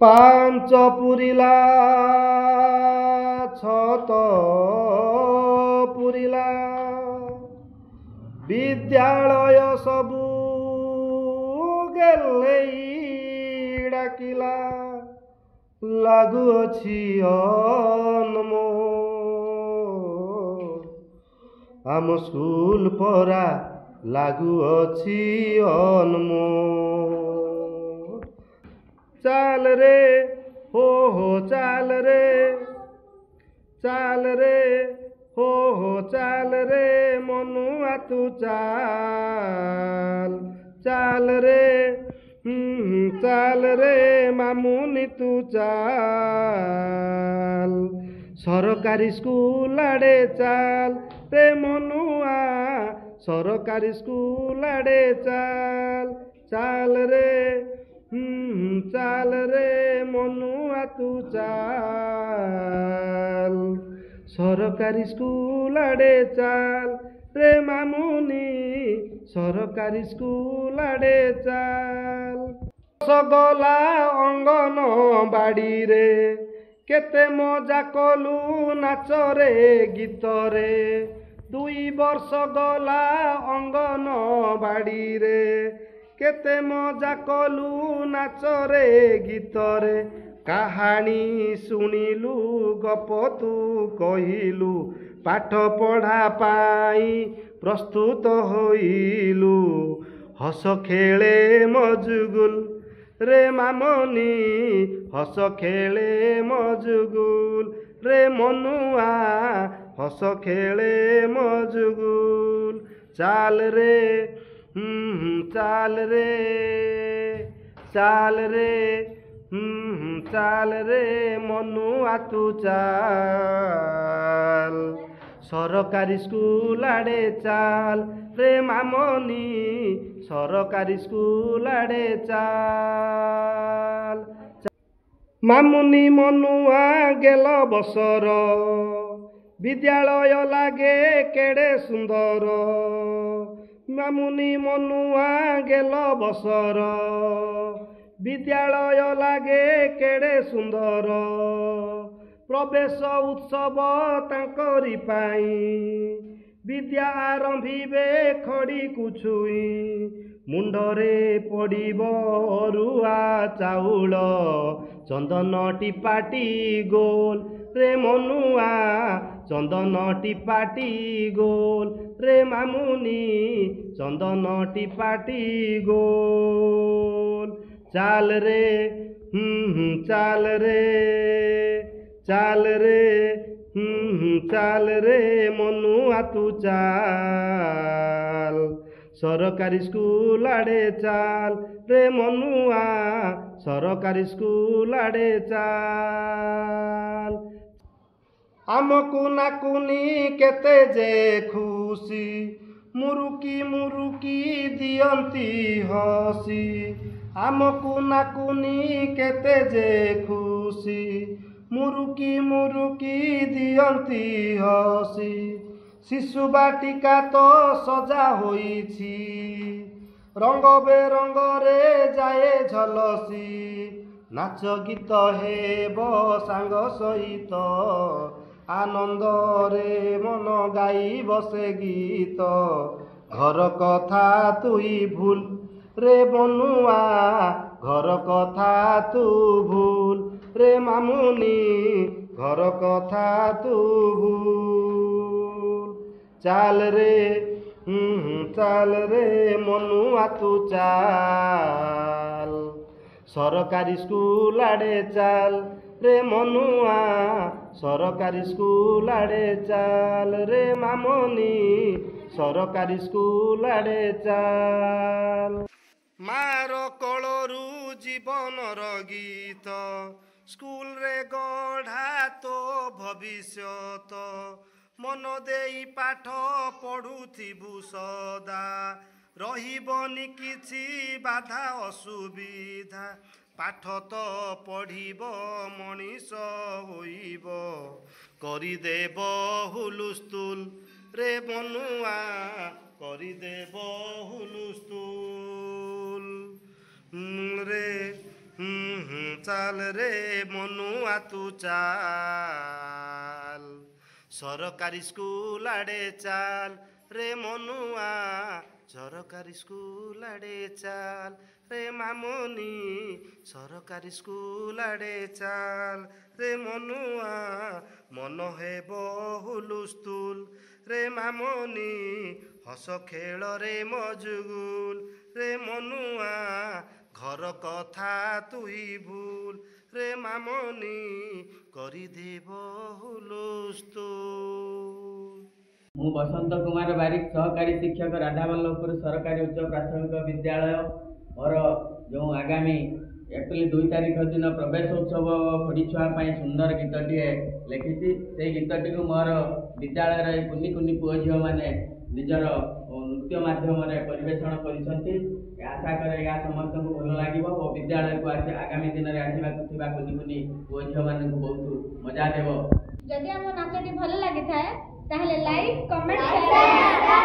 ପାଞ୍ଚ ପୁରିଲା ଛତ ପୁରିଲା ବିଦ୍ୟାଳୟ ସବୁ ଗେହ୍ଲେଇ ଡାକିଲା ଲାଗୁଅଛି ଅନମୋଲ ଆମ ସ୍କୁଲ ପରା ଲାଗୁଅଛି ଅନମୋଲ ଚାଲ ରେ ହୋ ଚାଲ ରେ ହୋ ଚାଲ ରେ ମନୁଆ ତୁ ଚାଲ ଚାଲ ରେ ମାମୁନି ତୁ ଚାଲ ସରକାରୀ ସ୍କୁଲ ଆଡ଼େ ଚାଲ ରେ ମନୁଆ ସରକାରୀ ସ୍କୁଲ ଆଡ଼େ ଚାଲ ଚାଲ ରେ ମନୁଆ ତୁ ଚାଲ ସରକାରୀ ସ୍କୁଲ ଆଡ଼େ ଚାଲ ରେ ମାମୁନି ସରକାରୀ ସ୍କୁଲ ଆଡ଼େ ଚାଲ ଗଲା ଅଙ୍ଗନବାଡ଼ିରେ କେତେ ମଜା କଲୁ ନାଚରେ ଗୀତରେ 2 ବର୍ଷ ଗଲା ଅଙ୍ଗନବାଡ଼ିରେ କେତେ ମଜା କଲୁ ନାଚରେ ଗୀତରେ କାହାଣୀ ଶୁଣିଲୁ ଗପ ତୁ କହିଲୁ ପାଠ ପଢ଼ା ପାଇଁ ପ୍ରସ୍ତୁତ ହୋଇଲୁ ହସ ଖେଳେ ମଜଗୁଲ ରେ ମାମୁନି ହସ ଖେଳେ ମଜଗୁଲ ରେ ମନୁଆ ହସ ଖେଳେ ମଜଗୁଲ ଚାଲ ରେ ମନୁଆ ତୁ ଚାଲ ସରକାରୀ ସ୍କୁଲ ଆଡ଼େ ଚାଲ ରେ ମାମୁନି ସରକାରୀ ସ୍କୁଲ ଆଡ଼େ ଚାଲ ମାମୁନି ମନୁଆ ଗେଲ ବସର ବିଦ୍ୟାଳୟ ଲାଗେ କେଡ଼େ ସୁନ୍ଦର ମାମୁନି ମନୁଆ ଗେଲ ବସର ବିଦ୍ୟାଳୟ ଲାଗେ କେଡ଼େ ସୁନ୍ଦର ପ୍ରବେଶ ଉତ୍ସବ ତାଙ୍କରି ପାଇଁ ବିଦ୍ୟା ଆରମ୍ଭିବେ ଖଡ଼ିକୁ ଛୁଇଁ ମୁଣ୍ଡରେ ପଡ଼ିବ ଅରୁଆ ଚାଉଳ ଚନ୍ଦନ ଟିପାଟି ଗୋଲ ରେ ମନୁଆ ଚନ୍ଦନ ଟିପାଟି ଗୋଲ ରେ ମାମୁନି ଚନ୍ଦନ ଟିପାଟି ଗୋଲ ଚାଲ ରେ ମନୁଆ ତୁ ଚାଲ ସରକାରୀ ସ୍କୁଲ ଆଡ଼େ ଚାଲ ରେ ମନୁଆ ସରକାରୀ ସ୍କୁଲ ଆଡ଼େ ଚାଲ ଆମକୁ ନାକୁନି କେତେ ଯେ ଖୁସି ମୁରୁକି ମୁରୁକି ଦିଅନ୍ତି ହସି ଆମକୁ ନାକୁନି କେତେ ଯେ ଖୁସି ମୁରୁକି ମୁରୁକି ଦିଅନ୍ତି ହସି ଶିଶୁ ବାଟିକା ତ ସଜା ହୋଇଛି ରଙ୍ଗ ବେରଙ୍ଗରେ ଯାଏ ଝଲସି ନାଚ ଗୀତ ହେବ ସାଙ୍ଗ ସହିତ ଆନନ୍ଦରେ ମନ ଗାଇବ ସେ ଗୀତ ଘର କଥା ତୁଇ ଭୁଲ ରେ ମନୁଆ ଘର କଥା ତୁ ଭୁଲ ରେ ମାମୁନି ଘର କଥା ତୁ ଭୁଲ ଚାଲ ରେ ମନୁଆ ତୁ ଚାଲ ସରକାରୀ ସ୍କୁଲ ଆଡ଼େ ଚାଲ ରେ ମନୁଆ ସରକାରୀ ସ୍କୁଲ ଆଡ଼େ ଚାଲ ରେ ମାମୁନି ସରକାରୀ ସ୍କୁଲ ଆଡ଼େ ଚାଲ ମାର କୋଳରୁ ଜୀବନର ଗୀତ ସ୍କୁଲରେ ଗଢ଼ା ତୋ ଭବିଷ୍ୟତ ମନ ଦେଇ ପାଠ ପଢ଼ୁଥିବୁ ସଦା ରହିବନି କିଛି ବାଧା ଅସୁବିଧା ପାଠ ତ ପଢ଼ିବ ମଣିଷ ହୋଇବ କରିଦେବ ହୁଲସ୍ତୁଲ ରେ ମନୁଆ କରିଦେବ ହୁଲସ୍ତୁଲ ରେ ଚାଲ ରେ ମନୁଆ ତୁ ଚାଲ ସରକାରୀ ସ୍କୁଲ ଆଡ଼େ ଚାଲ ରେ ମନୁଆ ସରକାରୀ ସ୍କୁଲ ଆଡ଼େ ଚାଲ ରେ ମାମୁନି ସରକାରୀ ସ୍କୁଲ ଆଡ଼େ ଚାଲ ରେ ମନୁଆ ମନ ହେବ ହୁଲୁସ୍ତୁଲ ରେ ମାମୁନି ହସ ଖେଳରେ ମଜଗୁଲ ରେ ମନୁଆ ଘର କଥା ତୁଇ ଭୁଲ ରେ ମାମୁନି କରିଦେବ ହୁଲୁସ୍ତୁଲ। ମୁଁ ବସନ୍ତ କୁମାର ବାରିକ सहकारी शिक्षक राधावल्लभपुर सरकारी उच्च प्राथमिक विद्यालय मोर जो आगामी एप्रिल 2 तारिख दिन प्रवेश उत्सव खोड़ी छुआ सुंदर गीतटे लिखी से गीतटी को मोर विद्यालय कुनि कुनि पुओ झील मैंने निजर नृत्य मध्यम परिवेषण कर आशा करे या समस्त को भल लगे और विद्यालय को आगामी दिन में आसवा कुनि कुनि पुओ झील मान बहुत मजा देव। जदि आम नाचटी भल लगी थाए ताहले लाइक कमेंट शेयर